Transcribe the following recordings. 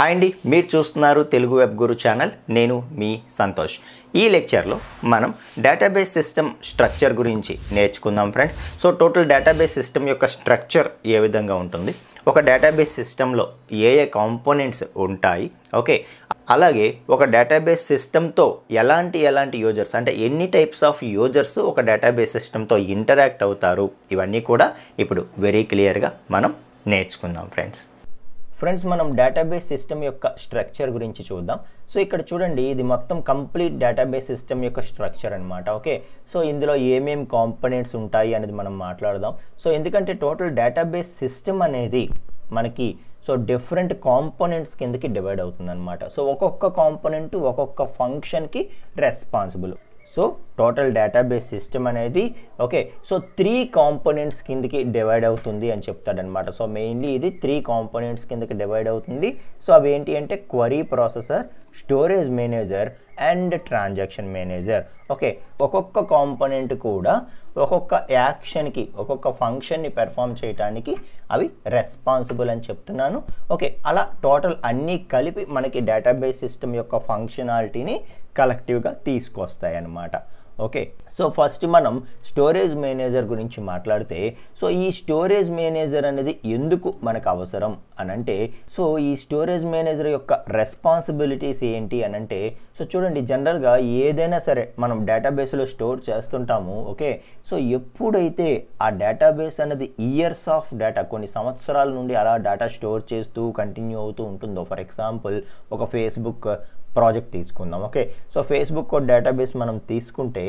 Hi అండి, మీరు చూస్తున్నారు తెలుగు వెబ్ గురు ఛానల్. నేను మీ సంతోష్. ఈ లెక్చర్లో మనం డేటాబేస్ సిస్టమ్ స్ట్రక్చర్ గురించి నేర్చుకుందాం friends. So total database system యొక్క స్ట్రక్చర్ ఏ విధంగా ఉంటుంది, ఒక డేటాబేస్ సిస్టంలో ఏ కాంపోనెంట్స్ ఉంటాయి, ఓకే, అలాగే ఒక డేటాబేస్ సిస్టంతో ఎలాంటి యూజర్స్ అంటే ఎన్ని టైప్స్ ఆఫ్ యూజర్స్ ఒక డేటాబేస్ సిస్టంతో ఇంటరాక్ట్ అవుతారు, ఇవన్నీ కూడా ఇప్పుడు వెరీ క్లియర్గా మనం నేర్చుకుందాం ఫ్రెండ్స్. మనం డేటాబేస్ సిస్టమ్ యొక్క స్ట్రక్చర్ గురించి చూద్దాం. సో ఇక్కడ చూడండి, ఇది మొత్తం కంప్లీట్ డేటాబేస్ సిస్టమ్ యొక్క స్ట్రక్చర్ అనమాట. ఓకే, సో ఇందులో ఏమేమి కాంపోనెంట్స్ ఉంటాయి అనేది మనం మాట్లాడదాం. సో ఎందుకంటే టోటల్ డేటాబేస్ సిస్టమ్ అనేది మనకి డిఫరెంట్ కాంపోనెంట్స్ కిందకి డివైడ్ అవుతుంది అనమాట. సో ఒక్కొక్క కాంపోనెంట్ ఒక్కొక్క ఫంక్షన్కి responsible. So total database system అనేది ఓకే, సో 3 కాంపోనెంట్స్ కిందకి డివైడ్ అవుతుంది అని చెప్తాడనమాట. సో మెయిన్లీ ఇది 3 కాంపోనెంట్స్ కిందకి డివైడ్ అవుతుంది. సో అవి ఏంటి అంటే query processor, storage manager and transaction manager. Okay, ఒక్కొక్క కాంపోనెంట్ కూడా ఒక్కొక్క యాక్షన్కి, ఒక్కొక్క ఫంక్షన్ని పెర్ఫామ్ చేయడానికి అవి రెస్పాన్సిబుల్ అని చెప్తున్నాను. ఓకే, అలా టోటల్ అన్నీ కలిపి మనకి డేటాబేస్ సిస్టమ్ యొక్క ఫంక్షనాలిటీని కలెక్టివ్గా తీసుకొస్తాయి అన్నమాట. ఓకే, సో ఫస్ట్ మనం స్టోరేజ్ మేనేజర్ గురించి మాట్లాడితే, సో ఈ స్టోరేజ్ మేనేజర్ అనేది ఎందుకు మనకు అవసరం అనంటే, సో ఈ స్టోరేజ్ మేనేజర్ యొక్క రెస్పాన్సిబిలిటీస్ ఏంటి అనంటే, సో చూడండి, జనరల్గా ఏదైనా సరే మనం డేటాబేస్లో స్టోర్ చేస్తుంటాము. ఓకే, సో ఎప్పుడైతే ఆ డేటాబేస్ అనేది ఇయర్స్ ఆఫ్ డేటా, కొన్ని సంవత్సరాల నుండి అలా డేటా స్టోర్ చేస్తూ కంటిన్యూ అవుతూ ఉంటుందో, ఫర్ ఎగ్జాంపుల్ ఒక ఫేస్బుక్ ప్రాజెక్ట్ తీసుకుందాం. ఓకే, సో ఫేస్బుక్ డేటాబేస్ మనం తీసుకుంటే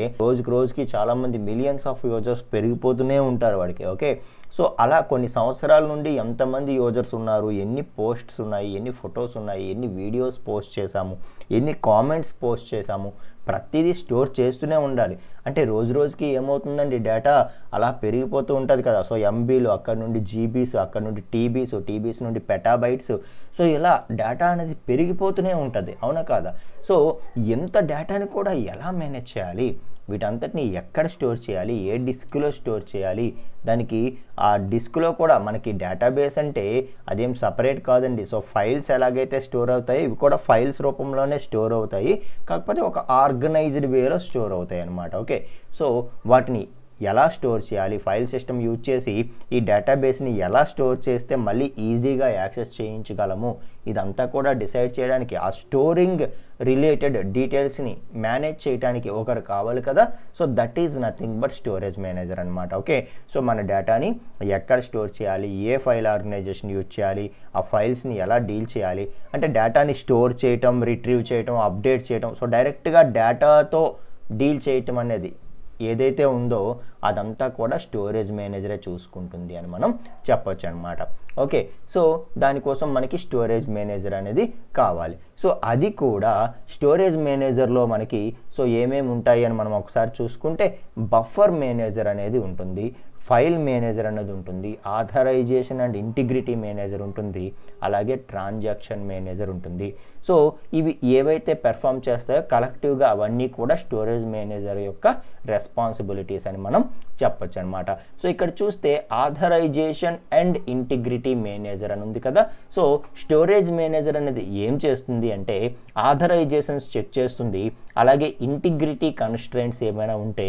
రోజుకి చాలామంది మిలియన్స్ ఆఫ్ యూజర్స్ పెరిగిపోతూనే ఉంటారు వాడికి. ఓకే, సో అలా కొన్ని సంవత్సరాల నుండి ఎంతమంది యూజర్స్ ఉన్నారు, ఎన్ని పోస్ట్స్ ఉన్నాయి, ఎన్ని ఫొటోస్ ఉన్నాయి, ఎన్ని వీడియోస్ పోస్ట్ చేశాము, ఎన్ని కామెంట్స్ పోస్ట్ చేశాము, ప్రతిదీ స్టోర్ చేస్తూనే ఉండాలి. అంటే రోజుకి ఏమవుతుందండి, డేటా అలా పెరిగిపోతూ ఉంటుంది కదా. సో ఎంబీలు, అక్కడ నుండి జీబీస్, అక్కడ నుండి టీబీస్ నుండి పెటాబైట్స్, సో ఇలా డేటా అనేది పెరిగిపోతూనే ఉంటుంది, అవునా కాదా? సో ఎంత డేటాని కూడా ఎలా మేనేజ్ చేయాలి, వీటంతటిని ఎక్కడ స్టోర్ చేయాలి, ఏ డిస్క్లో స్టోర్ చేయాలి, దానికి ఆ డిస్క్లో కూడా మనకి డేటాబేస్ అంటే అదేం సపరేట్ కాదండి. సో ఫైల్స్ ఎలాగైతే స్టోర్ అవుతాయి, ఇవి కూడా ఫైల్స్ రూపంలోనే స్టోర్ అవుతాయి, కాకపోతే ఒక ఆర్గనైజ్డ్ వేలో స్టోర్ అవుతాయి అన్నమాట. ఓకే, సో వాటిని ఎలా స్టోర్ చేయాలి, ఫైల్ సిస్టమ్ యూజ్ చేసి ఈ డేటాబేస్ని ఎలా స్టోర్ చేస్తే మళ్ళీ ఈజీగా యాక్సెస్ చేయించగలము, ఇదంతా కూడా డిసైడ్ చేయడానికి, ఆ స్టోరింగ్ రిలేటెడ్ డీటెయిల్స్ని మేనేజ్ చేయడానికి ఒకరు కావాలి కదా. So that is nothing but storage manager అనమాట. ఓకే, సో మన డేటాని ఎక్కడ స్టోర్ చేయాలి, ఏ ఫైల్ ఆర్గనైజేషన్ యూజ్ చేయాలి, ఆ ఫైల్స్ని ఎలా డీల్ చేయాలి, అంటే డేటాని స్టోర్ చేయటం, రిట్రీవ్ చేయటం, అప్డేట్ చేయటం, సో డైరెక్ట్గా డేటాతో డీల్ చేయటం అనేది ఏదైతే ఉందో అదంతా కూడా స్టోరేజ్ మేనేజరే చూసుకుంటుంది అని మనం చెప్పొచ్చు అనమాట. ఓకే, సో దానికోసం మనకి స్టోరేజ్ మేనేజర్ అనేది కావాలి. సో అది కూడా స్టోరేజ్ మేనేజర్లో మనకి ఏమేమి ఉంటాయి అని మనం ఒకసారి చూసుకుంటే, బఫర్ మేనేజర్ అనేది ఉంటుంది, ఫైల్ మేనేజర్ అనేది ఉంటుంది, ఆథరైజేషన్ అండ్ ఇంటిగ్రిటీ మేనేజర్ ఉంటుంది, అలాగే ట్రాన్సాక్షన్ మేనేజర్ ఉంటుంది. సో ఇవి ఏవైతే పెర్ఫామ్ చేస్తాయో కలెక్టివ్గా అవన్నీ కూడా స్టోరేజ్ మేనేజర్ యొక్క రెస్పాన్సిబిలిటీస్ అని మనం చెప్పొచ్చు అనమాట. సో ఇక్కడ చూస్తే ఆథరైజేషన్ అండ్ ఇంటిగ్రిటీ మేనేజర్ అని ఉంది కదా. సో స్టోరేజ్ మేనేజర్ అనేది ఏం చేస్తుంది అంటే ఆథరైజేషన్స్ చెక్ చేస్తుంది, అలాగే ఇంటిగ్రిటీ కన్స్ట్రెయింట్స్ ఏమైనా ఉంటే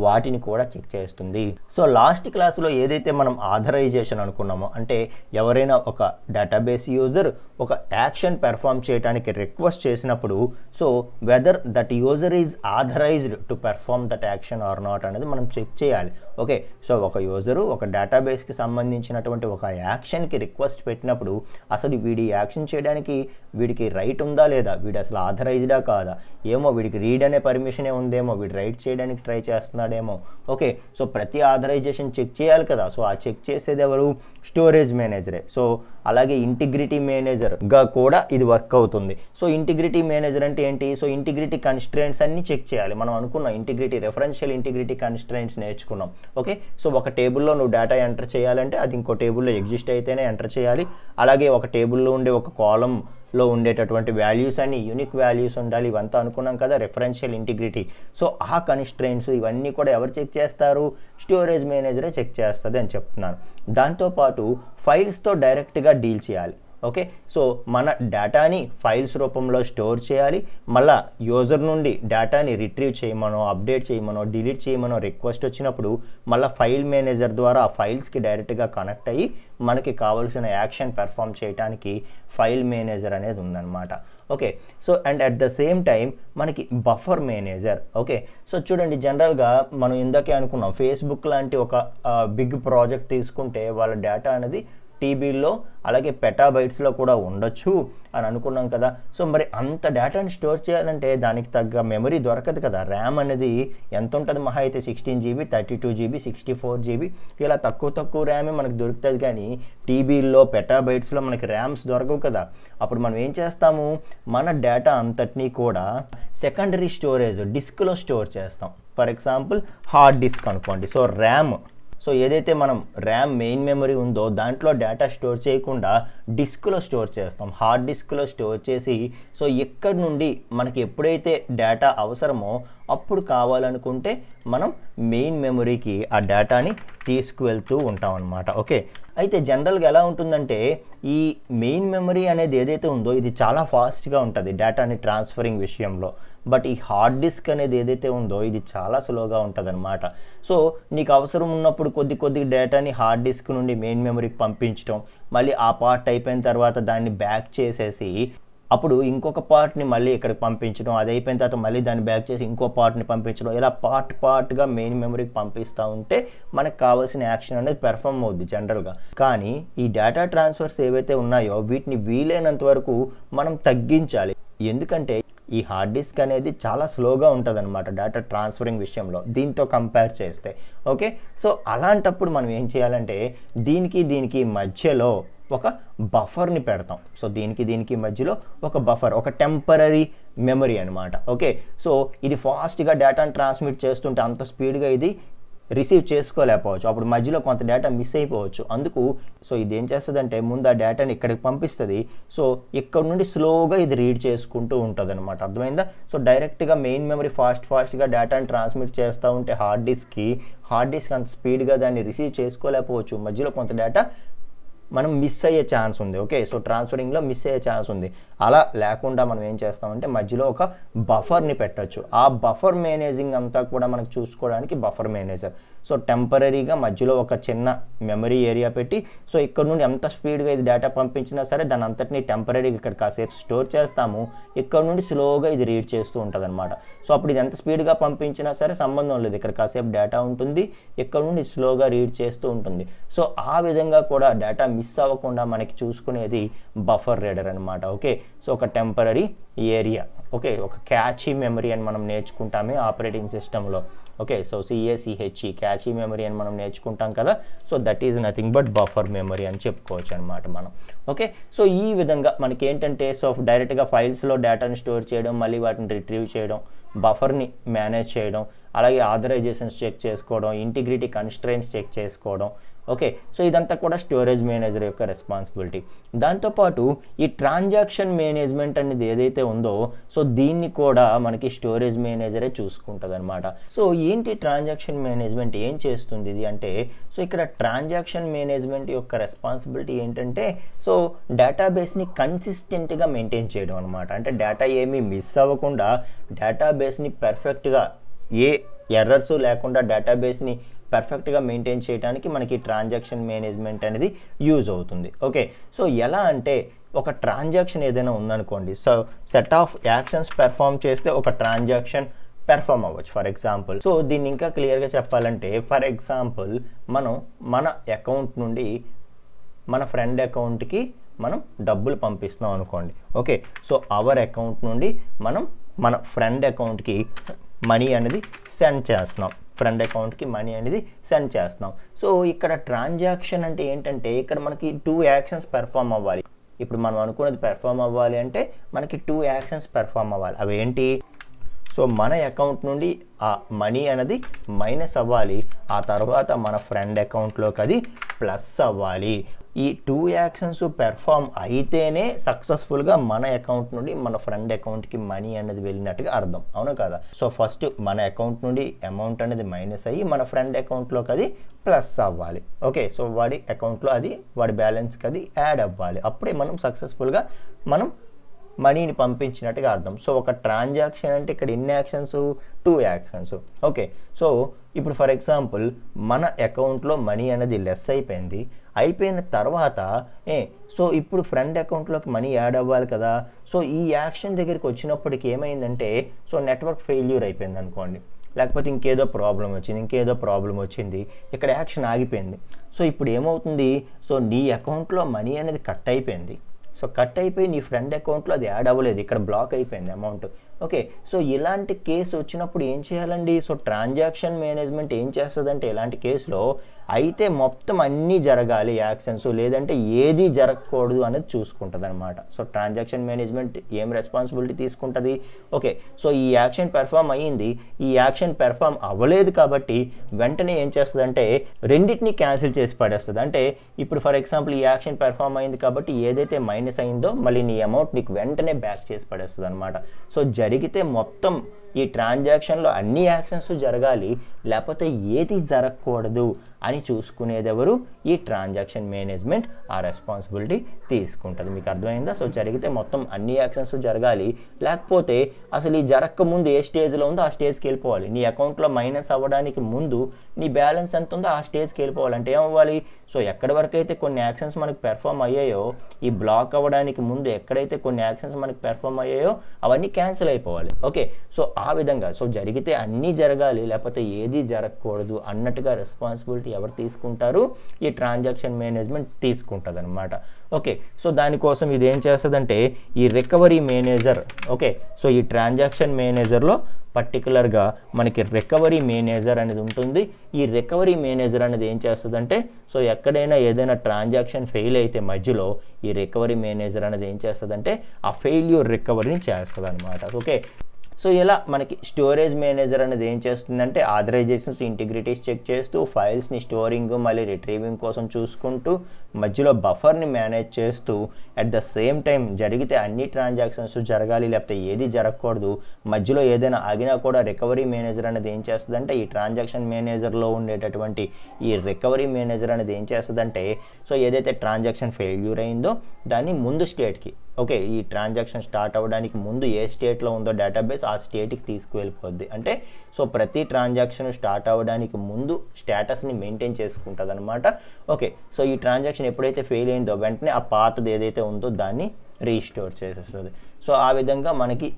వాటిని కూడా చెక్ చేస్తుంది. సో లాస్ట్ క్లాస్లో ఏదైతే మనం ఆథరైజేషన్ అనుకున్నామో, అంటే ఎవరైనా ఒక డేటాబేస్ యూజర్ ఒక యాక్షన్ పెర్ఫామ్ చేయడానికి రిక్వెస్ట్ చేసినప్పుడు, so whether that user is authorized to perform that action or not అనేది మనం చెక్ చేయాలి. ఓకే, సో ఒక యూజరు ఒక డేటాబేస్కి సంబంధించినటువంటి ఒక యాక్షన్కి రిక్వెస్ట్ పెట్టినప్పుడు అసలు వీడి యాక్షన్ చేయడానికి వీడికి రైట్ ఉందా లేదా, వీడు అసలు ఆథరైజ్డా కాదా, ఏమో వీడికి రీడ్ అనే పర్మిషనే ఉందేమో, వీడు రైట్ చేయడానికి ట్రై చేస్తున్నాడేమో. ఓకే, సో ప్రతి ఆథరైజేషన్ చెక్ చేయాలి కదా. సో ఆ చెక్ చేసేది ఎవరు, స్టోరేజ్ మేనేజరే. సో అలాగే ఇంటిగ్రిటీ మేనేజర్గా కూడా ఇది వర్క్ అవుతుంది. సో ఇంటిగ్రిటీ మేనేజర్ అంటే ఏంటి, సో ఇంటిగ్రిటీ కన్స్ట్రెయింట్స్ అన్ని చెక్ చేయాలి. మనం అనుకున్నాం ఇంటిగ్రిటీ, రెఫరెన్షియల్ ఇంటిగ్రిటీ కన్స్ట్రెయింట్స్ నేర్చుకున్నాం. ఓకే, సో ఒక టేబుల్లో నువ్వు డేటా ఎంటర్ చేయాలంటే అది ఇంకో టేబుల్లో ఎగ్జిస్ట్ అయితేనే ఎంటర్ చేయాలి. అలాగే ఒక టేబుల్లో ఉండే ఒక కాలంలో ఉండేటటువంటి వాల్యూస్ అన్ని యూనిక్ వాల్యూస్ ఉండాలి. ఇవంతా అనుకున్నాం కదా, రెఫరెన్షియల్ ఇంటిగ్రిటీ. సో ఆ కన్స్ట్రెయింట్స్ ఇవన్నీ కూడా ఎవరు చెక్ చేస్తారు, స్టోరేజ్ మేనేజరే చెక్ చేస్తుంది అని చెప్తున్నాను. దాంతోపాటు ఫైల్స్తో డైరెక్ట్గా డీల్ చేయాలి. ఓకే, సో మన డేటాని ఫైల్స్ రూపంలో స్టోర్ చేయాలి, మళ్ళీ యూజర్ నుండి డేటాని రిట్రీవ్ చేయమనో అప్డేట్ చేయమనో డిలీట్ చేయమనో రిక్వెస్ట్ వచ్చినప్పుడు మళ్ళీ ఫైల్ మేనేజర్ ద్వారా ఆ ఫైల్స్కి డైరెక్ట్గా కనెక్ట్ అయ్యి మనకి కావాల్సిన యాక్షన్ పెర్ఫామ్ చేయడానికి ఫైల్ మేనేజర్ అనేది ఉందన్నమాట. Okay, so and at the same time మనకి బఫర్ మేనేజర్. ఓకే, సో చూడండి, జనరల్గా మనం ఇందాకే అనుకున్నాం ఫేస్బుక్ లాంటి ఒక బిగ్ ప్రాజెక్ట్ తీసుకుంటే వాళ్ళ డేటా అనేది టీబీల్లో అలాగే పెటాబైట్స్లో కూడా ఉండొచ్చు అని అనుకున్నాం కదా. సో మరి అంత డేటాని స్టోర్ చేయాలంటే దానికి తగ్గ మెమరీ దొరకదు కదా. ర్యామ్ అనేది ఎంత ఉంటుంది, మహా అయితే 16 GB 32 GB 64 GB ఇలా తక్కువ ర్యామే మనకు దొరుకుతుంది, కానీ టీబీల్లో పెటాబైట్స్లో మనకి ర్యామ్స్ దొరకవు కదా. అప్పుడు మనం ఏం చేస్తాము, మన డేటా అంతటినీ కూడా సెకండరీ స్టోరేజ్ డిస్క్లో స్టోర్ చేస్తాం. ఫర్ ఎగ్జాంపుల్ హార్డ్ డిస్క్ అనుకోండి. సో ర్యామ్, సో ఏదైతే మనం ర్యామ్ మెయిన్ మెమరీ ఉందో దాంట్లో డేటా స్టోర్ చేయకుండా డిస్క్లో స్టోర్ చేస్తాం, హార్డ్ డిస్క్లో స్టోర్ చేసి సో ఎక్కడి నుండి మనకి ఎప్పుడైతే డేటా అవసరమో అప్పుడు కావాలనుకుంటే మనం మెయిన్ మెమరీకి ఆ డేటాని తీసుకువెళ్తూ ఉంటాం అన్నమాట. ఓకే, అయితే జనరల్గా ఎలా ఉంటుందంటే ఈ మెయిన్ మెమరీ అనేది ఏదైతే ఉందో ఇది చాలా ఫాస్ట్గా ఉంటుంది డేటాని ట్రాన్స్ఫరింగ్ విషయంలో. బట్ ఈ హార్డ్ డిస్క్ అనేది ఏదైతే ఉందో ఇది చాలా స్లోగా ఉంటుంది అనమాట. సో నీకు అవసరం ఉన్నప్పుడు కొద్ది డేటాని హార్డ్ డిస్క్ నుండి మెయిన్ మెమరీకి పంపించడం, మళ్ళీ ఆ పార్ట్ అయిపోయిన తర్వాత దాన్ని బ్యాక్ చేసేసి అప్పుడు ఇంకొక పార్ట్ని మళ్ళీ ఇక్కడికి పంపించడం, అది అయిపోయిన తర్వాత మళ్ళీ దాన్ని బ్యాక్ చేసి ఇంకో పార్ట్ని పంపించడం, ఇలా పార్ట్గా మెయిన్ మెమరీకి పంపిస్తూ ఉంటే మనకు కావాల్సిన యాక్షన్ అనేది పెర్ఫామ్ అవుద్ది జనరల్గా. కానీ ఈ డేటా ట్రాన్స్ఫర్స్ ఏవైతే ఉన్నాయో వీటిని వీలైనంత వరకు మనం తగ్గించాలి. ఎందుకంటే ఈ హార్డ్ డిస్క్ అనేది చాలా స్లోగా ఉంటుంది అనమాట డేటా ట్రాన్స్ఫరింగ్ విషయంలో దీంతో కంపేర్ చేస్తే. ఓకే, సో అలాంటప్పుడు మనం ఏం చేయాలంటే దీనికి మధ్యలో ఒక బఫర్ని పెడతాం. సో దీనికి మధ్యలో ఒక బఫర్, ఒక టెంపరరీ మెమరీ అనమాట. ఓకే, సో ఇది ఫాస్ట్గా డేటాను ట్రాన్స్మిట్ చేస్తుంటే అంత స్పీడ్గా ఇది రిసీవ్ చేసుకోలేకపోవచ్చు, అప్పుడు మధ్యలో కొంత డేటా మిస్ అయిపోవచ్చు. అందుకు సో ఇది ఏం చేస్తుందంటే ముందు ఆ డేటాని ఇక్కడికి పంపిస్తుంది, సో ఇక్కడ నుండి స్లోగా ఇది రీడ్ చేసుకుంటూ ఉంటుంది అనమాట. అర్థమైందా? సో డైరెక్ట్గా మెయిన్ మెమరీ ఫాస్ట్గా డేటాని ట్రాన్స్మిట్ చేస్తూ ఉంటే హార్డ్ డిస్క్ అంత స్పీడ్గా దాన్ని రిసీవ్ చేసుకోలేకపోవచ్చు, మధ్యలో కొంత డేటా మనం మిస్ అయ్యే ఛాన్స్ ఉంది. ఓకే, సో ట్రాన్స్ఫరింగ్లో మిస్ అయ్యే ఛాన్స్ ఉంది. అలా లేకుండా మనం ఏం చేస్తామంటే మధ్యలో ఒక బఫర్ని పెట్టచ్చు. ఆ బఫర్ మేనేజింగ్ అంతా కూడా మనకు చూసుకోవడానికి బఫర్ మేనేజర్. సో టెంపరీగా మధ్యలో ఒక చిన్న మెమరీ ఏరియా పెట్టి సో ఇక్కడ నుండి ఎంత స్పీడ్గా ఇది డేటా పంపించినా సరే దాని అంతటిని టెంపరీగా ఇక్కడ కాసేపు స్టోర్ చేస్తాము, ఇక్కడ నుండి స్లోగా ఇది రీడ్ చేస్తూ ఉంటుంది అనమాట. సో అప్పుడు ఇది ఎంత స్పీడ్గా పంపించినా సరే సంబంధం లేదు, ఇక్కడ కాసేపు డేటా ఉంటుంది, ఇక్కడ నుండి స్లోగా రీడ్ చేస్తూ ఉంటుంది. సో ఆ విధంగా కూడా డేటా మిస్ అవ్వకుండా మనకి చూసుకునేది బఫర్ రీడర్ అనమాట. ఓకే, సో ఒక టెంపరీ ఏరియా. ఓకే, ఒక క్యాచీ మెమరీ అని మనం నేర్చుకుంటామే ఆపరేటింగ్ సిస్టంలో. Okay, so CACHE catchy memory అని మనం నేర్చుకుంటాం కదా. So that is nothing but buffer memory అని చెప్పుకోవచ్చు అనమాట మనం. ఓకే, సో ఈ విధంగా మనకి ఏంటంటే సో డైరెక్ట్గా ఫైల్స్లో డేటాని స్టోర్ చేయడం, మళ్ళీ వాటిని రిట్రీవ్ చేయడం, బఫర్ని మేనేజ్ చేయడం, అలాగే ఆథరైజేషన్స్ చెక్ చేసుకోవడం, ఇంటిగ్రిటీ కన్స్ట్రెయింట్స్ చెక్ చేసుకోవడం. ఓకే, సో ఇదంతా కూడా స్టోరేజ్ మేనేజర్ యొక్క రెస్పాన్సిబిలిటీ. దాంతోపాటు ఈ ట్రాన్సాక్షన్ మేనేజ్మెంట్ అనేది ఏదైతే ఉందో సో దీన్ని కూడా మనకి స్టోరేజ్ మేనేజరే చూసుకుంటుంది అనమాట. సో ఏంటి ట్రాన్సాక్షన్ మేనేజ్మెంట్, ఏం చేస్తుంది ఇది అంటే సో ఇక్కడ ట్రాన్సాక్షన్ మేనేజ్మెంట్ యొక్క రెస్పాన్సిబిలిటీ ఏంటంటే సో డేటాబేస్ని కన్సిస్టెంట్గా మెయింటైన్ చేయడం అనమాట. అంటే డేటా ఏమీ మిస్ అవ్వకుండా డేటాబేస్ని పర్ఫెక్ట్గా ఏ ఎర్రర్స్ లేకుండా డేటాబేస్ని పర్ఫెక్ట్గా మెయింటైన్ చేయడానికి మనకి ట్రాన్సాక్షన్ మేనేజ్మెంట్ అనేది యూజ్ అవుతుంది. ఓకే, సో ఎలా అంటే ఒక ట్రాన్సాక్షన్ ఏదైనా ఉందనుకోండి, so set of actions perform చేస్తే ఒక ట్రాన్సాక్షన్ పెర్ఫామ్ అవ్వచ్చు. ఫర్ ఎగ్జాంపుల్ సో దీన్ని ఇంకా క్లియర్గా చెప్పాలంటే ఫర్ ఎగ్జాంపుల్ మనం మన అకౌంట్ నుండి మన ఫ్రెండ్ అకౌంట్కి మనం డబ్బులు పంపిస్తున్నాం అనుకోండి. ఓకే, సో అవర్ అకౌంట్ నుండి మనం మన ఫ్రెండ్ అకౌంట్కి మనీ అనేది సెండ్ చేస్తున్నాం, ఫ్రెండ్ అకౌంట్కి మనీ అనేది సెండ్ చేస్తున్నాం. సో ఇక్కడ ట్రాన్సాక్షన్ అంటే ఏంటంటే ఇక్కడ మనకి 2 యాక్షన్స్ పెర్ఫామ్ అవ్వాలి. ఇప్పుడు మనం అనుకున్నది పెర్ఫామ్ అవ్వాలి అంటే మనకి 2 యాక్షన్స్ పెర్ఫామ్ అవ్వాలి. అవి ఏంటి? సో మన అకౌంట్ నుండి ఆ మనీ అనేది మైనస్ అవ్వాలి, ఆ తర్వాత మన ఫ్రెండ్ అకౌంట్లోకి అది ప్లస్ అవ్వాలి. ఈ 2 యాక్షన్స్ పెర్ఫామ్ అయితేనే సక్సెస్ఫుల్గా మన అకౌంట్ నుండి మన ఫ్రెండ్ అకౌంట్కి మనీ అనేది వెళ్ళినట్టుగా అర్థం, అవునా కదా? సో ఫస్ట్ మన అకౌంట్ నుండి అమౌంట్ అనేది మైనస్ అయ్యి మన ఫ్రెండ్ అకౌంట్లోకి అది ప్లస్ అవ్వాలి. ఓకే, సో వాడి అకౌంట్లో అది వాడి బ్యాలెన్స్కి అది యాడ్ అవ్వాలి. అప్పుడే మనం సక్సెస్ఫుల్గా మనం మనీని పంపించినట్టుగా అర్థం. సో ఒక ట్రాన్సాక్షన్ అంటే ఇక్కడ ఎన్ని యాక్షన్స్? 2 యాక్షన్స్. ఓకే, సో ఇప్పుడు ఫర్ ఎగ్జాంపుల్ మన అకౌంట్లో మనీ అనేది లెస్ అయిపోయిన తర్వాత సో ఇప్పుడు ఫ్రెండ్ అకౌంట్లోకి మనీ యాడ్ అవ్వాలి కదా. సో ఈ యాక్షన్ దగ్గరికి వచ్చినప్పటికి ఏమైందంటే సో నెట్వర్క్ ఫెయిల్యూర్ అయిపోయింది అనుకోండి, లేకపోతే ఇంకేదో ప్రాబ్లం వచ్చింది, ఇక్కడ యాక్షన్ ఆగిపోయింది. సో ఇప్పుడు ఏమవుతుంది? సో నీ అకౌంట్లో మనీ అనేది కట్ అయిపోయింది. సో కట్ అయిపోయి నీ ఫ్రెండ్ అకౌంట్లో అది యాడ్ అవ్వలేదు, ఇక్కడ బ్లాక్ అయిపోయింది అమౌంట్. ఓకే, సో ఇలాంటి కేసు వచ్చినప్పుడు ఏం చేయాలండి? సో ట్రాన్సాక్షన్ మేనేజ్మెంట్ ఏం చేస్తుందంటే ఇలాంటి కేసులో అయితే మొత్తం అన్నీ జరగాలి యాక్షన్స్, లేదంటే ఏది జరగకూడదు అనేది చూసుకుంటుంది అనమాట. సో ట్రాన్సాక్షన్ మేనేజ్మెంట్ ఏం రెస్పాన్సిబిలిటీ తీసుకుంటుంది? ఓకే, సో ఈ యాక్షన్ పెర్ఫామ్ అయ్యింది, ఈ యాక్షన్ పెర్ఫామ్ అవ్వలేదు కాబట్టి వెంటనే ఏం చేస్తుందంటే రెండింటిని క్యాన్సిల్ చేసి పడేస్తుంది. అంటే ఇప్పుడు ఫర్ ఎగ్జాంపుల్ ఈ యాక్షన్ పెర్ఫామ్ అయింది కాబట్టి ఏదైతే మైనస్ అయిందో మళ్ళీ నీ అమౌంట్ నీకు వెంటనే బ్యాక్ చేసి పడేస్తుంది అనమాట. సో జరిగితే మొత్తం ఈ ట్రాన్సాక్షన్లో అన్ని యాక్షన్స్ జరగాలి, లేకపోతే ఏది జరగకూడదు అని చూసుకునేది ఎవరు? ఈ ట్రాన్సాక్షన్ మేనేజ్మెంట్ ఆ రెస్పాన్సిబిలిటీ తీసుకుంటుంది. మీకు అర్థమైందా? సో జరిగితే మొత్తం అన్ని యాక్షన్స్ జరగాలి, లేకపోతే అసలు ఈ జరగకముందు ఏ స్టేజ్లో ఉందో ఆ స్టేజ్కి వెళ్ళిపోవాలి. నీ అకౌంట్లో మైనస్ అవ్వడానికి ముందు నీ బ్యాలెన్స్ ఎంత ఉందో ఆ స్టేజ్కి వెళ్ళిపోవాలంటే ఏమవ్వాలి? సో ఎక్కడి వరకు అయితే కొన్ని యాక్షన్స్ మనకు పెర్ఫామ్ అయ్యాయో, ఈ బ్లాక్ అవ్వడానికి ముందు ఎక్కడైతే కొన్ని యాక్షన్స్ మనకు పెర్ఫామ్ అయ్యాయో అవన్నీ క్యాన్సిల్ అయిపోవాలి. ఓకే, సో ఆ విధంగా సో జరిగితే అన్నీ జరగాలి, లేకపోతే ఏది జరగకూడదు అన్నట్టుగా రెస్పాన్సిబిలిటీ ఎవరు తీసుకుంటారు? ఈ ట్రాన్సాక్షన్ మేనేజ్మెంట్ తీసుకుంటుంది అనమాట. ఓకే, సో దానికోసం ఇది ఏం చేస్తుందంటే ఈ రికవరీ మేనేజర్. ఓకే, సో ఈ ట్రాన్సాక్షన్ మేనేజర్లో పర్టికులర్గా మనకి రికవరీ మేనేజర్ అనేది ఉంటుంది. ఈ రికవరీ మేనేజర్ అనేది ఏం చేస్తుందంటే సో ఎక్కడైనా ఏదైనా ట్రాన్సాక్షన్ ఫెయిల్ అయితే మధ్యలో ఈ రికవరీ మేనేజర్ అనేది ఏం చేస్తుందంటే ఆ ఫెయిల్యూర్ రికవరీని చేస్తుంది అనమాట. ఓకే, సో ఇలా మనకి స్టోరేజ్ మేనేజర్ అనేది ఏం చేస్తుందంటే ఆథరైజేషన్స్, ఇంటిగ్రిటీస్ చెక్ చేస్తూ ఫైల్స్ని స్టోరింగ్ మళ్ళీ రిట్రీవింగ్ కోసం చూసుకుంటూ మధ్యలో బఫర్ని మేనేజ్ చేస్తూ అట్ ద సేమ్ టైం జరిగితే అన్ని ట్రాన్సాక్షన్స్ జరగాలి, లేకపోతే ఏది జరగకూడదు, మధ్యలో ఏదైనా ఆగినా కూడా రికవరీ మేనేజర్ అనేది ఏం చేస్తుందంటే ఈ ట్రాన్సాక్షన్ మేనేజర్లో ఉండేటటువంటి ఈ రికవరీ మేనేజర్ అనేది ఏం చేస్తుందంటే సో ఏదైతే ట్రాన్సాక్షన్ ఫెయిల్యూర్ అయిందో దాన్ని ముందు స్టేట్కి, ఓకే, ఈ ట్రాన్సాక్షన్ స్టార్ట్ అవ్వడానికి ముందు ఏ స్టేట్లో ఉందో డేటాబేస్ ఆ స్టేట్కి తీసుకువెళ్ళిపోద్ది. అంటే సో ప్రతి ట్రాన్సాక్షన్ స్టార్ట్ అవ్వడానికి ముందు స్టేటస్ని మెయింటైన్ చేసుకుంటుంది అనమాట. ఓకే, సో ఈ ట్రాన్సాక్షన్ ఎప్పుడైతే ఫెయిల్ అయిందో వెంటనే ఆ పాతది ఏదైతే ఉందో దాన్ని రీస్టోర్ చేసేస్తుంది. సో ఆ విధంగా మనకి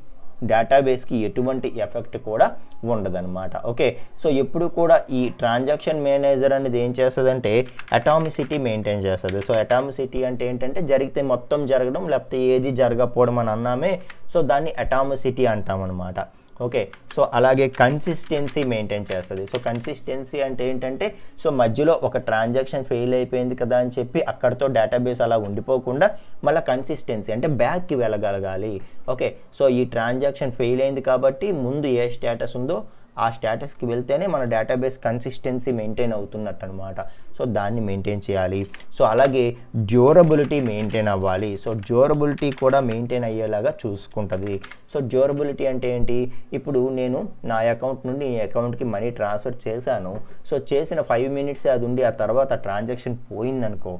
డేటాబేస్కి ఎటువంటి ఎఫెక్ట్ కూడా ఉండదన్నమాట. ఓకే, సో ఎప్పుడు కూడా ఈ ట్రాన్సాక్షన్ మేనేజర్ అనేది ఏం చేస్తుందంటే అటామిసిటీ మెయింటైన్ చేస్తుంది. సో అటామిసిటీ అంటే ఏంటంటే జరిగితే మొత్తం జరగడం, లేకపోతే ఏది జరగకపోవడం అని అన్నామే, సో దాన్ని అటామిసిటీ అంటామన్నమాట. ఓకే, సో అలాగే కన్సిస్టెన్సీ మెయింటైన్ చేస్తుంది. సో కన్సిస్టెన్సీ అంటే ఏంటంటే సో మధ్యలో ఒక ట్రాన్సాక్షన్ ఫెయిల్ అయిపోయింది కదా అని చెప్పి అక్కడితో డేటాబేస్ అలా ఉండిపోకుండా మళ్ళీ కన్సిస్టెన్సీ అంటే బ్యాక్కి వెళ్ళగలగాలి. ఓకే, సో ఈ ట్రాన్సాక్షన్ ఫెయిల్ అయింది కాబట్టి ముందు ఏ స్టేటస్ ఉందో ఆ స్టేటస్కి వెళ్తేనే మన డేటాబేస్ కన్సిస్టెన్సీ మెయింటైన్ అవుతున్నట్టు అనమాట. సో దాన్ని మెయింటైన్ చేయాలి. సో అలాగే డ్యూరబిలిటీ మెయింటైన్ అవ్వాలి. సో డ్యూరబిలిటీ కూడా మెయింటైన్ అయ్యేలాగా చూసుకుంటుంది. సో డ్యూరబిలిటీ అంటే ఏంటి? ఇప్పుడు నేను నా అకౌంట్ నుండి ఈ అకౌంట్కి మనీ ట్రాన్స్ఫర్ చేశాను. సో చేసిన 5 minutes అది ఉండి ఆ తర్వాత ట్రాన్సాక్షన్ పోయిందనుకో,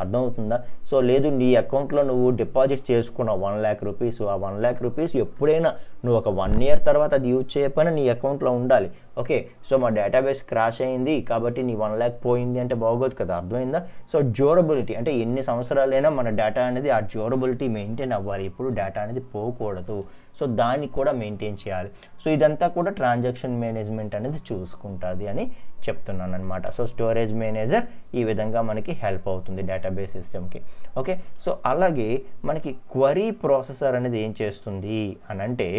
అర్థమవుతుందా? సో లేదు, నీ అకౌంట్లో నువ్వు డిపాజిట్ చేసుకున్నావు 1 lakh rupees, ఆ 1 lakh rupees ఎప్పుడైనా నువ్వు ఒక 1 year తర్వాత అది యూజ్ చేయకపోయినా నీ అకౌంట్లో ఉండాలి. ఓకే, సో మా డేటాబేస్ క్రాష్ అయింది కాబట్టి నీ 1 lakh పోయింది అంటే బాగోదు కదా, అర్థమైందా? సో డ్యూరబిలిటీ అంటే ఎన్ని సంవత్సరాలైనా మన డేటా అనేది ఆ డ్యూరబిలిటీ మెయింటైన్ అవ్వాలి, ఇప్పుడు డేటా అనేది పోకూడదు. సో దాన్ని కూడా మెయింటైన్ చేయాలి. సో ఇదంతా కూడా ట్రాన్సాక్షన్ మేనేజ్మెంట్ అనేది చూసుకుంటుంది అని చెప్తున్నాను అనమాట. సో స్టోరేజ్ మేనేజర్ ఈ విధంగా మనకి హెల్ప్ అవుతుంది డేటాబేస్ సిస్టమ్కి. ఓకే, సో అలాగే మనకి క్వరీ ప్రాసెసర్ అనేది ఏం చేస్తుంది అని అంటే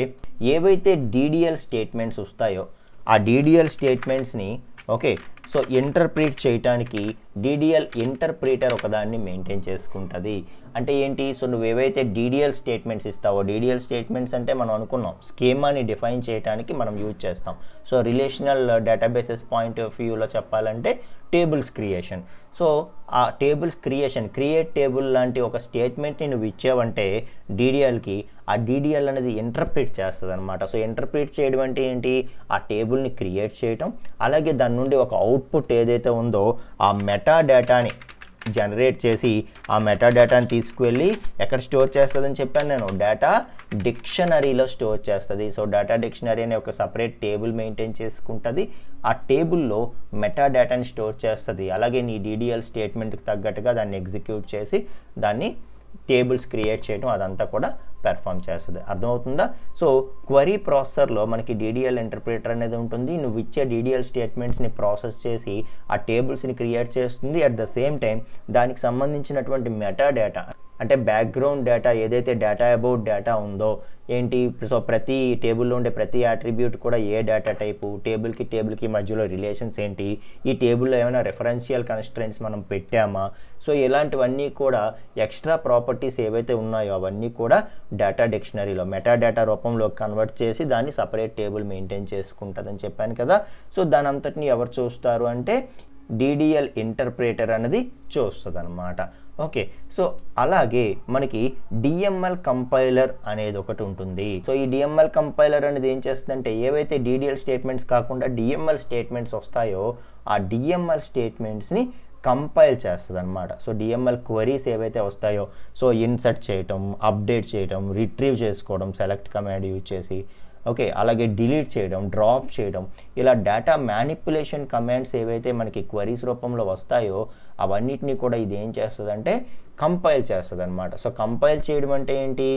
ఏవైతే DDL స్టేట్మెంట్స్ వస్తాయో ఆ DDL స్టేట్మెంట్స్ని ఓకే సో ఇంటర్ప్రిట్ చేయడానికి DDL ఇంటర్ప్రిటర్ ఒకదాన్ని మెయింటైన్ చేసుకుంటుంది. అంటే ఏంటి? సో నువ్వు ఏవైతే DDL స్టేట్మెంట్స్ ఇస్తావో, DDL స్టేట్మెంట్స్ అంటే మనం అనుకున్నాం స్కీమాని డిఫైన్ చేయడానికి మనం యూజ్ చేస్తాం. So relational databases point of వ్యూలో చెప్పాలంటే టేబుల్స్ క్రియేషన్. సో ఆ టేబుల్స్ క్రియేట్ టేబుల్ లాంటి ఒక స్టేట్మెంట్ని నువ్వు ఇచ్చావంటే DDLకి, ఆ DDL అనేది ఇంటర్ప్రిట్ చేస్తుంది అనమాట. సో ఇంటర్ప్రిట్ చేయడం అంటే ఏంటి? ఆ టేబుల్ని క్రియేట్ చేయటం, అలాగే దాని నుండి ఒక అవుట్పుట్ ఏదైతే ఉందో ఆ మెటా డేటాని జనరేట్ చేసి ఆ మెటా డేటాని తీసుకువెళ్ళి ఎక్కడ స్టోర్ చేస్తుందని చెప్పాను నేను, డేటా డిక్షనరీలో స్టోర్ చేస్తుంది. సో డేటా డిక్షనరీ అనే ఒక సపరేట్ టేబుల్ మెయింటైన్ చేసుకుంటుంది. ఆ టేబుల్లో మెటా డేటాని స్టోర్ చేస్తుంది. అలాగే నీ DDL స్టేట్మెంట్కి తగ్గట్టుగా దాన్ని ఎగ్జిక్యూట్ చేసి దాన్ని టేబుల్స్ క్రియేట్ చేయడం అదంతా కూడా పెర్ఫామ్ చేస్తుంది. అర్థమవుతుందా? సో క్వరీ ప్రాసెసర్లో మనకి DDL ఇంటర్ప్రిటర్ అనేది ఉంటుంది. నువ్వు ఇచ్చే DDL స్టేట్మెంట్స్ని ప్రాసెస్ చేసి ఆ టేబుల్స్ని క్రియేట్ చేస్తుంది. అట్ ద సేమ్ టైం దానికి సంబంధించినటువంటి మెటా డేటా అంటే బ్యాక్గ్రౌండ్ డేటా ఏదైతే డేటా అబౌట్ డేటా ఉందో ఏంటి, సో ప్రతి టేబుల్లో ఉండే ప్రతి అట్రిబ్యూట్ కూడా ఏ డేటా టైపు, టేబుల్కి మధ్యలో రిలేషన్స్ ఏంటి, ఈ టేబుల్లో ఏమైనా రెఫరెన్షియల్ కన్స్ట్రెంట్స్ మనం పెట్టామా, సో ఇలాంటివన్నీ కూడా ఎక్స్ట్రా ప్రాపర్టీస్ ఏవైతే ఉన్నాయో అవన్నీ కూడా డేటా డిక్షనరీలో మెటా డేటా రూపంలో కన్వర్ట్ చేసి దాన్ని సపరేట్ టేబుల్ మెయింటైన్ చేసుకుంటుందని చెప్పాను కదా. సో దాని అంతటిని ఎవరు చూస్తారు అంటే DDL ఇంటర్ప్రిటర్ అనేది చూస్తుంది అనమాట. ఓకే, సో అలాగే మనకి DML కంపైలర్ అనేది ఒకటి ఉంటుంది. సో ఈ DML కంపైలర్ అనేది ఏం చేస్తుందంటే ఏవైతే DDL స్టేట్మెంట్స్ కాకుండా DML స్టేట్మెంట్స్ వస్తాయో ఆ DML స్టేట్మెంట్స్ని కంపైల్ చేస్తుంది అనమాట. సో DML క్వరీస్ ఏవైతే వస్తాయో, సో ఇన్సర్ట్ చేయటం, అప్డేట్ చేయటం, రిట్రీవ్ చేసుకోవడం సెలెక్ట్ కమాండ్ యూజ్ చేసి, ఓకే, అలాగే డిలీట్ చేయడం, డ్రాప్ చేయడం, ఇలా డేటా మ్యానిపులేషన్ కమాండ్స్ ఏవైతే మనకి క్వరీస్ రూపంలో వస్తాయో అవన్నిటిని కూడా ఇది ఏం చేస్తుంది అంటే కంపైల్ చేస్తుంది అనమాట. సో కంపైల్ చేయడం అంటే ఏంటి?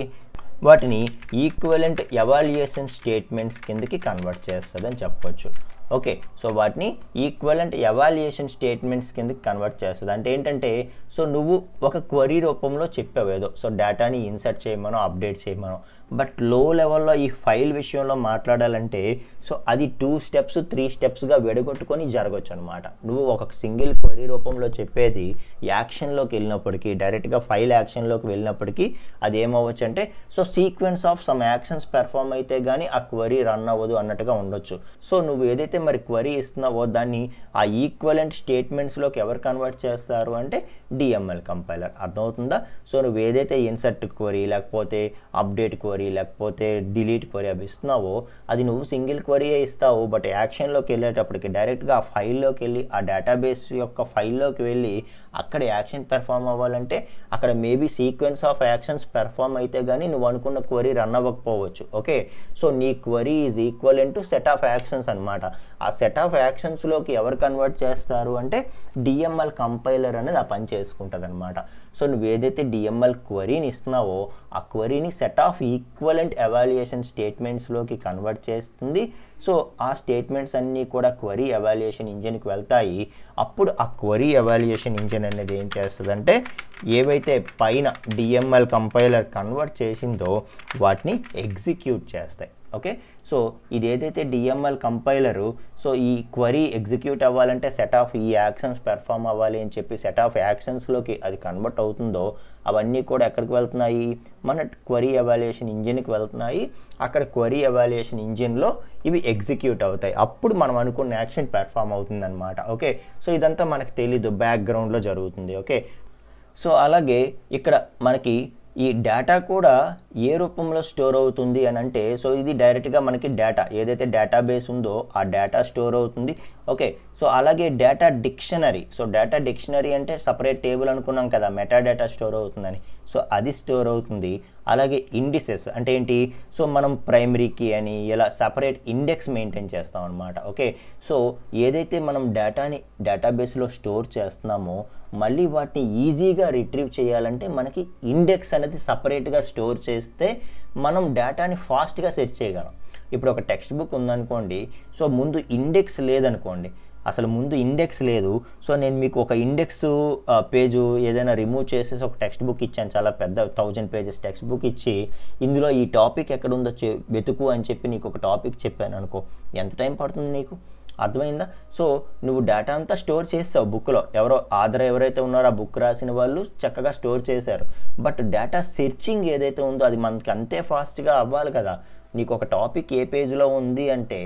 వాటిని ఈక్వలెంట్ ఎవాల్యుయేషన్ స్టేట్మెంట్స్ కిందకి కన్వర్ట్ చేస్తుంది అని చెప్పొచ్చు. ఓకే, సో వాటిని ఈక్వలెంట్ ఎవాల్యుయేషన్ స్టేట్మెంట్స్ కిందకి కన్వర్ట్ చేస్తుంది. అంటే ఏంటంటే సో నువ్వు ఒక క్వరీ రూపంలో చెప్పావు ఏదో, సో డేటాని ఇన్సర్ట్ చేయమనో అప్డేట్ చేయమనో, బట్ లో లెవెల్లో ఈ ఫైల్ విషయంలో మాట్లాడాలంటే సో అది 2 స్టెప్స్ 3 స్టెప్స్గా విడగొట్టుకొని జరగచ్చు అనమాట. నువ్వు ఒక సింగిల్ క్వరీ రూపంలో చెప్పేది యాక్షన్లోకి వెళ్ళినప్పటికీ, డైరెక్ట్గా ఫైల్ యాక్షన్లోకి వెళ్ళినప్పటికీ అది ఏమవ్వచ్చు అంటే so sequence of some actions perform అయితే కానీ ఆ క్వరీ రన్ అవ్వదు అన్నట్టుగా ఉండొచ్చు. సో నువ్వు ఏదైతే మరి క్వరీ ఇస్తున్నావో దాన్ని ఆ ఈక్వలెంట్ స్టేట్మెంట్స్లోకి ఎవరు కన్వర్ట్ చేస్తారు అంటే DML కంపైలర్. అర్థమవుతుందా? సో నువ్వు ఏదైతే ఇన్సర్ట్ క్వరీ లేకపోతే అప్డేట్ క్వరీ లేకపోతే డిలీట్ క్వరీ అవి ఇస్తున్నావో అది నువ్వు సింగిల్ క్వరీయే ఇస్తావు, బట్ యాక్షన్లోకి వెళ్ళేటప్పటికి డైరెక్ట్గా ఆ ఫైల్లోకి వెళ్ళి ఆ డేటాబేస్ యొక్క ఫైల్లోకి వెళ్ళి అక్కడ యాక్షన్ పెర్ఫామ్ అవ్వాలంటే అక్కడ maybe sequence of actions perform అయితే కానీ నువ్వు అనుకున్న క్వరీ రన్ అవ్వకపోవచ్చు. ఓకే, సో నీ query is equivalent to set of actions అనమాట. ఆ సెట్ ఆఫ్ యాక్షన్స్లోకి ఎవరు కన్వర్ట్ చేస్తారు అంటే DML కంపైలర్ అనేది ఆ పని చేసుకుంటుంది అనమాట. సో నువ్వు ఏదైతే DML క్వరీని ఇస్తున్నావో ఆ క్వరీని సెట్ ఆఫ్ ఈక్వలెంట్ ఎవాల్యుయేషన్ స్టేట్మెంట్స్లోకి కన్వర్ట్ చేస్తుంది. సో ఆ స్టేట్మెంట్స్ అన్నీ కూడా క్వరీ ఎవాల్యుయేషన్ ఇంజిన్కి వెళ్తాయి. అప్పుడు ఆ క్వరీ ఎవాల్యుయేషన్ ఇంజిన్ అనేది ఏం చేస్తుందంటే ఏవైతే పైన DML కంపైలర్ కన్వర్ట్ చేసిందో వాటిని ఎగ్జిక్యూట్ చేస్తాయి. ఓకే, సో ఇది ఏదైతే DML కంపైలరు సో ఈ క్వరీ ఎగ్జిక్యూట్ అవ్వాలంటే సెట్ ఆఫ్ ఈ యాక్షన్స్ పెర్ఫామ్ అవ్వాలి అని చెప్పి సెట్ ఆఫ్ యాక్షన్స్లోకి అది కన్వర్ట్ అవుతుందో అవన్నీ కూడా ఎక్కడికి వెళ్తున్నాయి? మన క్వరీ ఎవాల్యుయేషన్ ఇంజిన్కి వెళ్తున్నాయి. అక్కడ క్వరీ ఎవాల్యుయేషన్ ఇంజిన్లో ఇవి ఎగ్జిక్యూట్ అవుతాయి. అప్పుడు మనం అనుకున్న యాక్షన్ పెర్ఫామ్ అవుతుంది అనమాట. ఓకే, సో ఇదంతా మనకు తెలీదు, బ్యాక్గ్రౌండ్లో జరుగుతుంది. ఓకే, సో అలాగే ఇక్కడ మనకి ఈ డేటా కూడా ఏ రూపంలో స్టోర్ అవుతుంది అని అంటే సో ఇది డైరెక్ట్గా మనకి డేటా ఏదైతే డేటాబేస్ ఉందో ఆ డేటా స్టోర్ అవుతుంది. ఓకే, సో అలాగే data dictionary, so data dictionary అంటే సపరేట్ టేబుల్ అనుకున్నాం కదా మెటా డేటా స్టోర్ అవుతుందని, సో అది స్టోర్ అవుతుంది. అలాగే ఇండిసెస్ అంటే ఏంటి? సో మనం ప్రైమరీ కీ అని ఇలా సపరేట్ ఇండెక్స్ మెయింటైన్ చేస్తాం అనమాట. ఓకే, సో ఏదైతే మనం డేటాని డేటాబేస్లో స్టోర్ చేస్తున్నామో మళ్ళీ వాటిని ఈజీగా రిట్రీవ్ చేయాలంటే మనకి ఇండెక్స్ అనేది సపరేట్గా స్టోర్ చేస్తే మనం డేటాని ఫాస్ట్గా సెర్చ్ చేయగలం. ఇప్పుడు ఒక టెక్స్ట్ బుక్ ఉందనుకోండి, సో ముందు ఇండెక్స్ లేదనుకోండి, అసలు ముందు ఇండెక్స్ లేదు, సో నేను మీకు ఒక ఇండెక్స్ పేజు ఏదైనా రిమూవ్ చేసేసి ఒక టెక్స్ట్ బుక్ ఇచ్చాను, చాలా పెద్ద 1000 పేజెస్ టెక్స్ట్ బుక్ ఇచ్చి ఇందులో ఈ టాపిక్ ఎక్కడుందో వెతుకు అని చెప్పి నీకు ఒక టాపిక్ చెప్పాను అనుకో, ఎంత టైం పడుతుంది నీకు? అర్థమైందా? సో నువ్వు డేటా అంతా స్టోర్ చేసావు బుక్లో, ఆథర్ ఎవరైతే ఉన్నారో ఆ బుక్ రాసిన వాళ్ళు చక్కగా స్టోర్ చేశారు. బట్ డేటా సెర్చింగ్ ఏదైతే ఉందో అది మనకి అంతే ఫాస్ట్గా అవ్వాలి కదా. నీకు ఒక టాపిక్ ఏ పేజ్లో ఉంది అంటే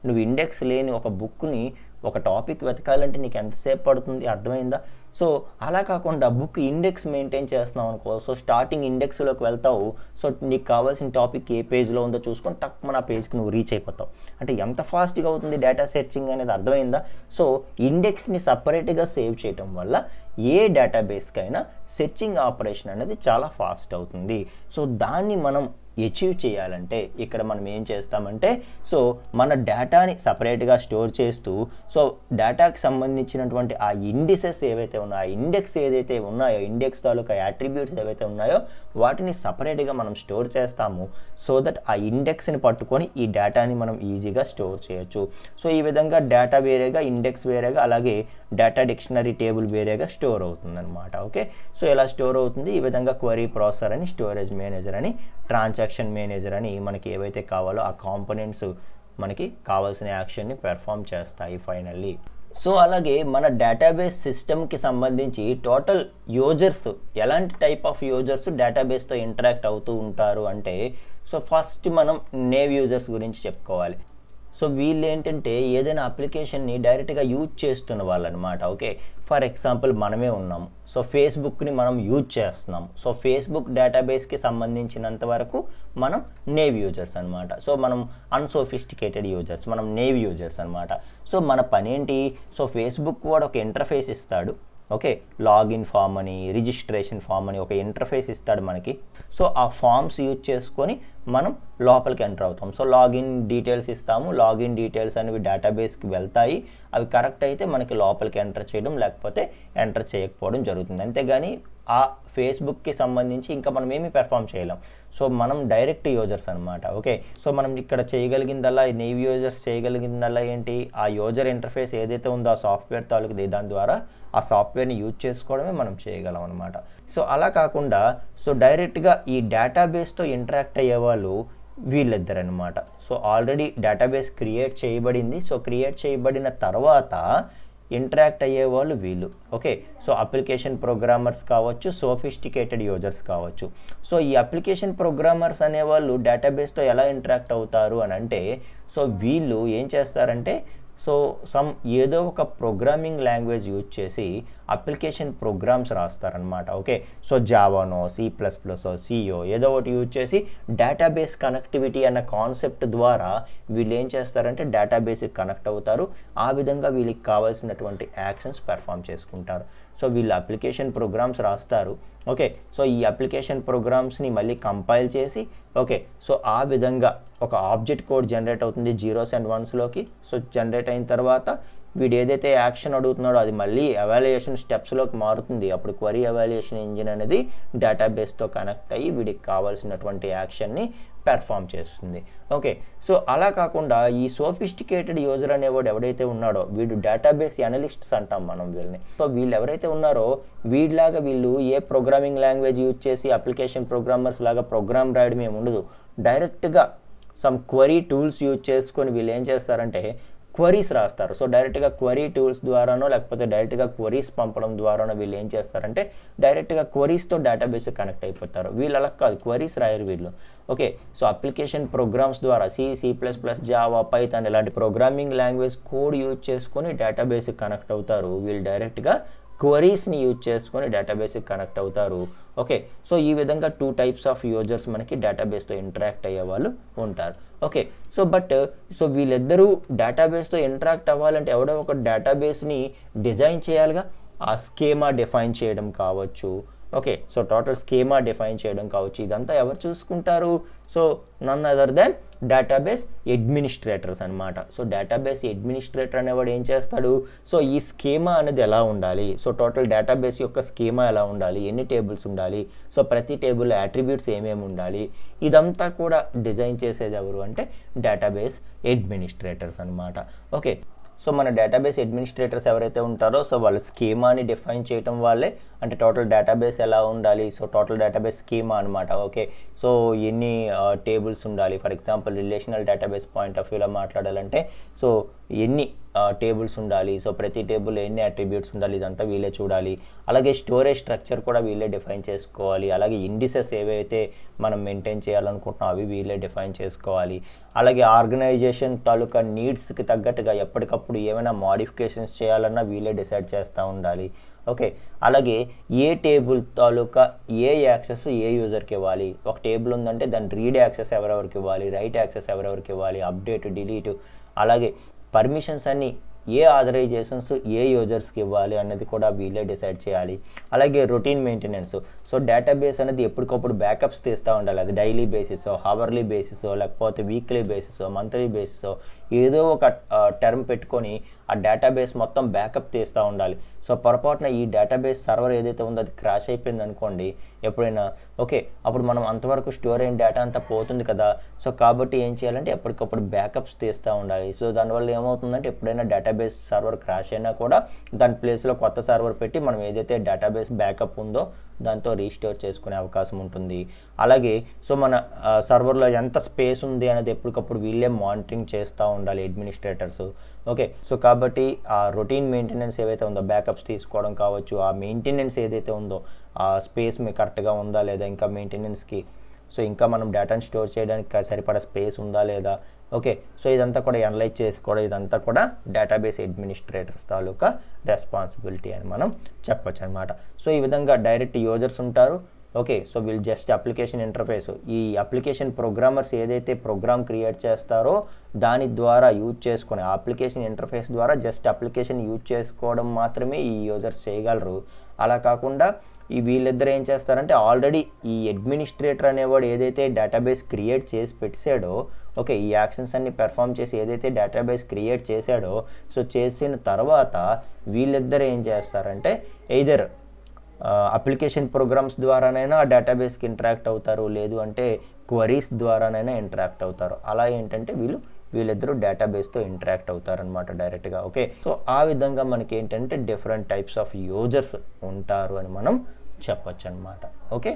నువ్వు ఇండెక్స్ లేని ఒక బుక్ని ఒక టాపిక్ వెతకాలంటే నీకు ఎంతసేపు పడుతుంది, అర్థమైందా? సో అలా కాకుండా బుక్ ఇండెక్స్ మెయింటైన్ చేస్తున్నావు అనుకో, సో స్టార్టింగ్ ఇండెక్స్లోకి వెళ్తావు, సో నీకు కావాల్సిన టాపిక్ ఏ పేజ్లో ఉందో చూసుకొని టక్ మన ఆ పేజ్కి నువ్వు రీచ్ అయిపోతావు. అంటే ఎంత ఫాస్ట్గా అవుతుంది డేటా సెర్చింగ్ అనేది, అర్థమైందా? సో ఇండెక్స్ని సపరేట్గా సేవ్ చేయటం వల్ల ఏ డేటాబేస్కైనా సెర్చింగ్ ఆపరేషన్ అనేది చాలా ఫాస్ట్ అవుతుంది. సో దాన్ని మనం అచీవ్ చేయాలంటే ఇక్కడ మనం ఏం చేస్తామంటే, సో మన డేటాని సపరేట్గా స్టోర్ చేస్తూ, సో డేటాకి సంబంధించినటువంటి ఆ ఇండిసెస్ ఏవైతే ఉన్నాయో, ఆ ఇండెక్స్ ఏదైతే ఉన్నాయో, ఇండెక్స్ తాలూకా యాట్రిబ్యూట్స్ ఏవైతే ఉన్నాయో వాటిని సపరేట్గా మనం స్టోర్ చేస్తాము. సో దట్ ఆ ఇండెక్స్ని పట్టుకొని ఈ డేటాని మనం ఈజీగా స్టోర్ చేయొచ్చు. సో ఈ విధంగా డేటా వేరేగా, ఇండెక్స్ వేరేగా, అలాగే డేటా డిక్షనరీ టేబుల్ వేరేగా స్టోర్ అవుతుంది అనమాట. ఓకే, సో ఎలా స్టోర్ అవుతుంది? ఈ విధంగా క్వరీ ప్రాసెసర్ అని, స్టోరేజ్ మేనేజర్ అని, ట్రాన్సాక్షన్ మేనేజర్ అని మనకి ఏవైతే కావాలో ఆ కాంపోనెంట్స్ మనకి కావాల్సిన యాక్షన్ని పెర్ఫామ్ చేస్తాయి ఫైనల్లీ. సో అలాగే మన డేటాబేస్ సిస్టమ్కి సంబంధించి టోటల్ యూజర్స్, ఎలాంటి టైప్ ఆఫ్ యూజర్స్ డేటాబేస్తో ఇంటరాక్ట్ అవుతూ ఉంటారు అంటే, సో ఫస్ట్ మనం నేవ్ యూజర్స్ గురించి చెప్పుకోవాలి. సో వీళ్ళు ఏంటంటే ఏదైనా అప్లికేషన్ని డైరెక్ట్గా యూజ్ చేస్తున్న వాళ్ళు అనమాట. ఓకే, ఫర్ ఎగ్జాంపుల్ మనమే ఉన్నాము, సో ఫేస్బుక్ని మనం యూజ్ చేస్తున్నాం. సో ఫేస్బుక్ డేటాబేస్కి సంబంధించినంత వరకు మనం నేవ్ యూజర్స్ అనమాట. సో మనం అన్సోఫిస్టికేటెడ్ యూజర్స్, మనం నేవ్ యూజర్స్ అనమాట. సో మన పని ఏంటి? సో ఫేస్బుక్ వాడు ఒక ఇంటర్ఫేస్ ఇస్తాడు. ఓకే, లాగిన్ ఫామ్ అని, రిజిస్ట్రేషన్ ఫామ్ అని ఒక ఇంటర్ఫేస్ ఇస్తాడు మనకి. సో ఆ ఫామ్స్ యూజ్ చేసుకొని మనం లోపలికి ఎంటర్ అవుతాం. సో లాగిన్ డీటెయిల్స్ ఇస్తాము, లాగిన్ డీటెయిల్స్ అనేవి డేటాబేస్కి వెళ్తాయి. అవి కరెక్ట్ అయితే మనకి లోపలికి ఎంటర్ చేయడం, లేకపోతే ఎంటర్ చేయకపోవడం జరుగుతుంది. అంతేగాని ఆ ఫేస్బుక్కి సంబంధించి ఇంకా మనం ఏమీ పెర్ఫామ్ చేయలేం. సో మనం డైరెక్ట్ యూజర్స్ అనమాట. ఓకే, సో మనం ఇక్కడ చేయగలిగిందల్లా, నేవ్ యూజర్స్ చేయగలిగిందల్లా ఏంటి? ఆ యూజర్ ఇంటర్ఫేస్ ఏదైతే ఉందో ఆ సాఫ్ట్వేర్ తాలూకుది, దాని ద్వారా ఆ సాఫ్ట్వేర్ని యూజ్ చేసుకోవడమే మనం చేయగలం అనమాట. సో అలా కాకుండా సో డైరెక్ట్గా ఈ డేటాబేస్తో ఇంటరాక్ట్ అయ్యేవాళ్ళు వీళ్ళిద్దరనమాట. సో ఆల్రెడీ డేటాబేస్ క్రియేట్ చేయబడింది. సో క్రియేట్ చేయబడిన తర్వాత ఇంటరాక్ట్ అయ్యేవాళ్ళు వీళ్ళు. ఓకే, సో అప్లికేషన్ ప్రోగ్రామర్స్ కావచ్చు, సోఫిస్టికేటెడ్ యూజర్స్ కావచ్చు. సో ఈ అప్లికేషన్ ప్రోగ్రామర్స్ అనేవాళ్ళు డేటాబేస్తో ఎలా ఇంటరాక్ట్ అవుతారు అని అంటే, సో వీళ్ళు ఏం చేస్తారంటే, సో ఏదో ఒక ప్రోగ్రామింగ్ లాంగ్వేజ్ యూజ్ చేసి అప్లికేషన్ ప్రోగ్రామ్స్ రాస్తారనమాట. ఓకే, సో జావానో, C++, సిఓ ఏదో ఒకటి యూజ్ చేసి డేటాబేస్ కనెక్టివిటీ అన్న కాన్సెప్ట్ ద్వారా వీళ్ళు ఏం చేస్తారంటే డేటాబేస్కి కనెక్ట్ అవుతారు. ఆ విధంగా వీళ్ళకి కావాల్సినటువంటి యాక్షన్స్ పెర్ఫామ్ చేసుకుంటారు. సో వీళ్ళు అప్లికేషన్ ప్రోగ్రామ్స్ రాస్తారు. ఓకే, సో ఈ అప్లికేషన్ ప్రోగ్రామ్స్ని మళ్ళీ కంపైల్ చేసి, ఓకే, సో ఆ విధంగా ఒక ఆబ్జెక్ట్ కోడ్ జనరేట్ అవుతుంది 0s and 1sలోకి. సో జనరేట్ అయిన తర్వాత వీడు ఏదైతే యాక్షన్ అడుగుతున్నాడో అది మళ్ళీ ఎవాల్యుయేషన్ స్టెప్స్లోకి మారుతుంది. అప్పుడు క్వరీ ఎవాల్యుయేషన్ ఇంజిన్ అనేది డేటాబేస్తో కనెక్ట్ అయ్యి వీడికి కావాల్సినటువంటి యాక్షన్ని పెర్ఫామ్ చేస్తుంది. ఓకే, సో అలా కాకుండా ఈ సోఫిస్టికేటెడ్ యూజర్ అనేవాడు ఎవడైతే ఉన్నాడో వీడు డేటాబేస్ అనలిస్ట్స్ అంటాం మనం వీళ్ళని. సో వీళ్ళు ఎవరైతే ఉన్నారో వీళ్ళలాగా వీళ్ళు ఏ ప్రోగ్రామింగ్ లాంగ్వేజ్ యూజ్ చేసి అప్లికేషన్ ప్రోగ్రామర్స్ లాగా ప్రోగ్రామ్ రాయడం ఏమి ఉండదు. డైరెక్ట్గా సమ్ క్వరీ టూల్స్ యూజ్ చేసుకొని వీళ్ళు ఏం చేస్తారంటే క్వరీస్ రాస్తారు. సో డైరెక్ట్గా క్వరీ టూల్స్ ద్వారానో లేకపోతే డైరెక్ట్గా క్వరీస్ పంపడం ద్వారానో వీళ్ళు ఏం చేస్తారంటే డైరెక్ట్గా క్వరీస్తో డేటాబేస్ కనెక్ట్ అయిపోతారు. వీళ్ళు అలా కాదు, క్వరీస్ రాయరు వీళ్ళు. ఓకే, సో అప్లికేషన్ ప్రోగ్రామ్స్ ద్వారా C++, జావా, పైథాన్ ఇలాంటి ప్రోగ్రామింగ్ లాంగ్వేజ్ కోడ్ యూజ్ చేసుకొని డేటాబేస్కి కనెక్ట్ అవుతారు. వీళ్ళు డైరెక్ట్గా క్వరీస్ని యూజ్ చేసుకొని డేటాబేస్కి కనెక్ట్ అవుతారు. ఓకే, సో ఈ విధంగా 2 types ఆఫ్ యూజర్స్ మనకి డేటాబేస్తో ఇంటరాక్ట్ అయ్యే వాళ్ళు ఉంటారు. ఓకే, సో వీళ్ళిద్దరూ డేటాబేస్తో ఇంటరాక్ట్ అవ్వాలంటే ఎవడో ఒక డేటాబేస్ని డిజైన్ చేయాలిగా. ఆ స్కీమా డిఫైన్ చేయడం కావచ్చు. Okay, so total schema define చేయడం కావచ్చు. ఇదంతా ఎవరు చూసుకుంటారు? So none other than database administrators అనమాట. సో డేటాబేస్ అడ్మినిస్ట్రేటర్ అనేవాడు ఏం చేస్తాడు? సో ఈ స్కీమా అనేది ఎలా ఉండాలి, సో టోటల్ డేటాబేస్ యొక్క స్కీమా ఎలా ఉండాలి, ఎన్ని టేబుల్స్ ఉండాలి, సో ప్రతి టేబుల్ యాట్రిబ్యూట్స్ ఏమేమి ఉండాలి, ఇదంతా కూడా డిజైన్ చేసేది ఎవరు అంటే డేటాబేస్ అడ్మినిస్ట్రేటర్స్ అనమాట. ఓకే, సో మన డేటాబేస్ అడ్మినిస్ట్రేటర్స్ ఎవరైతే ఉంటారో సో వాళ్ళు స్కీమాని డిఫైన్ చేయడం వాళ్ళే, అంటే టోటల్ డేటాబేస్ ఎలా ఉండాలి, సో టోటల్ డేటాబేస్ స్కీమా అనమాట. ఓకే, సో ఎన్ని టేబుల్స్ ఉండాలి, for example relational database point of వ్యూలో మాట్లాడాలంటే సో ఎన్ని టేబుల్స్ ఉండాలి, సో ప్రతి టేబుల్ ఎన్ని అట్రిబ్యూట్స్ ఉండాలి, ఇదంతా వీళ్ళే చూడాలి. అలాగే స్టోరేజ్ స్ట్రక్చర్ కూడా వీళ్ళే డిఫైన్ చేసుకోవాలి. అలాగే ఇండిసెస్ ఏవైతే మనం మెయింటైన్ చేయాలనుకుంటున్నాం అవి వీళ్ళే డిఫైన్ చేసుకోవాలి. అలాగే ఆర్గనైజేషన్ తాలూకా నీడ్స్కి తగ్గట్టుగా ఎప్పటికప్పుడు ఏమైనా మోడిఫికేషన్స్ చేయాలన్నా వీళ్ళే డిసైడ్ చేస్తూ ఉండాలి. ఓకే, అలాగే ఏ టేబుల్ తాలూకా ఏ యాక్సెస్ ఏ యూజర్కి ఇవ్వాలి, ఒక టేబుల్ ఉందంటే దాని రీడ్ యాక్సెస్ ఎవరెవరికి ఇవ్వాలి, రైట్ యాక్సెస్ ఎవరెవరికి ఇవ్వాలి, అప్డేట్, డిలీట్, అలాగే పర్మిషన్స్ అన్ని ఏ ఆథరైజేషన్స్ ఏ యూజర్స్కి ఇవ్వాలి అన్నది కూడా వీళ్ళే డిసైడ్ చేయాలి. అలాగే రొటీన్ మెయింటెనెన్స్, సో డేటాబేస్ అనేది ఎప్పటికప్పుడు బ్యాకప్స్ తీస్తూ ఉండాలి. అది డైలీ బేసిస్, హవర్లీ బేసిస్, లేకపోతే వీక్లీ బేసిస్, మంత్లీ బేసిస్, ఏదో ఒక టర్మ్ పెట్టుకొని ఆ డేటాబేస్ మొత్తం బ్యాకప్ తీస్తూ ఉండాలి. సో పొరపాటున ఈ డేటాబేస్ సర్వర్ ఏదైతే ఉందో అది క్రాష్ అయిపోయింది అనుకోండి ఎప్పుడైనా, ఓకే, అప్పుడు మనం అంతవరకు స్టోర్ అయిన డేటా అంతా పోతుంది కదా. సో కాబట్టి ఏం చేయాలంటే ఎప్పటికప్పుడు బ్యాకప్స్ తీస్తూ ఉండాలి. సో దానివల్ల ఏమవుతుందంటే ఎప్పుడైనా డేటాబేస్ సర్వర్ క్రాష్ అయినా కూడా దాని ప్లేస్లో కొత్త సర్వర్ పెట్టి మనం ఏదైతే డేటాబేస్ బ్యాకప్ ఉందో దాంతో రీస్టోర్ చేసుకునే అవకాశం ఉంటుంది. అలాగే సో మన సర్వర్లో ఎంత స్పేస్ ఉంది అనేది ఎప్పటికప్పుడు వీళ్ళే మానిటరింగ్ చేస్తూ ఉండాలి అడ్మినిస్ట్రేటర్స్. ఓకే, సో కాబట్టి ఆ రొటీన్ మెయింటెనెన్స్ ఏవైతే ఉందో బ్యాకప్స్ తీసుకోవడం కావచ్చు, ఆ మెయింటెనెన్స్ ఏదైతే ఉందో ఆ స్పేస్ మీకు కరెక్ట్గా ఉందా లేదా, ఇంకా మెయింటెనెన్స్కి సో ఇంకా మనం డేటాను స్టోర్ చేయడానికి సరిపడా స్పేస్ ఉందా లేదా, ఓకే, సో ఇదంతా కూడా అనలైజ్ చేసుకోవడం, ఇదంతా కూడా డేటాబేస్ అడ్మినిస్ట్రేటర్స్ తాలూకా రెస్పాన్సిబిలిటీ అని మనం చెప్పొచ్చు అనమాట. సో ఈ విధంగా డైరెక్ట్ యూజర్స్ ఉంటారు. ఓకే, సో వీళ్ళు జస్ట్ అప్లికేషన్ ఇంటర్ఫేస్, ఈ అప్లికేషన్ ప్రోగ్రామర్స్ ఏదైతే ప్రోగ్రామ్ క్రియేట్ చేస్తారో దాని ద్వారా యూజ్ చేసుకుని ఆ అప్లికేషన్ ఇంటర్ఫేస్ ద్వారా జస్ట్ అప్లికేషన్ యూజ్ చేసుకోవడం మాత్రమే ఈ యూజర్స్ చేయగలరు. అలా కాకుండా ఈ వీళ్ళిద్దరు ఏం చేస్తారంటే ఆల్రెడీ ఈ అడ్మినిస్ట్రేటర్ అనేవాడు ఏదైతే డేటాబేస్ క్రియేట్ చేసి పెట్టాడో, ఓకే, ఈ యాక్షన్స్ అన్ని పెర్ఫామ్ చేసి ఏదైతే డేటాబేస్ క్రియేట్ చేశాడో, సో చేసిన తర్వాత వీళ్ళిద్దరు ఏం చేస్తారంటే ఎయిదర్ అప్లికేషన్ ప్రోగ్రామ్స్ ద్వారానైనా ఆ డేటాబేస్కి ఇంటరాక్ట్ అవుతారు, లేదు అంటే క్వరీస్ ద్వారానైనా ఇంటరాక్ట్ అవుతారు. అలా ఏంటంటే వీళ్ళిద్దరూ డేటాబేస్తో ఇంటరాక్ట్ అవుతారనమాట డైరెక్ట్గా. ఓకే, సో ఆ విధంగా మనకి ఏంటంటే డిఫరెంట్ టైప్స్ ఆఫ్ యూజర్స్ ఉంటారు అని మనం చెప్పొచ్చు అనమాట. ఓకే.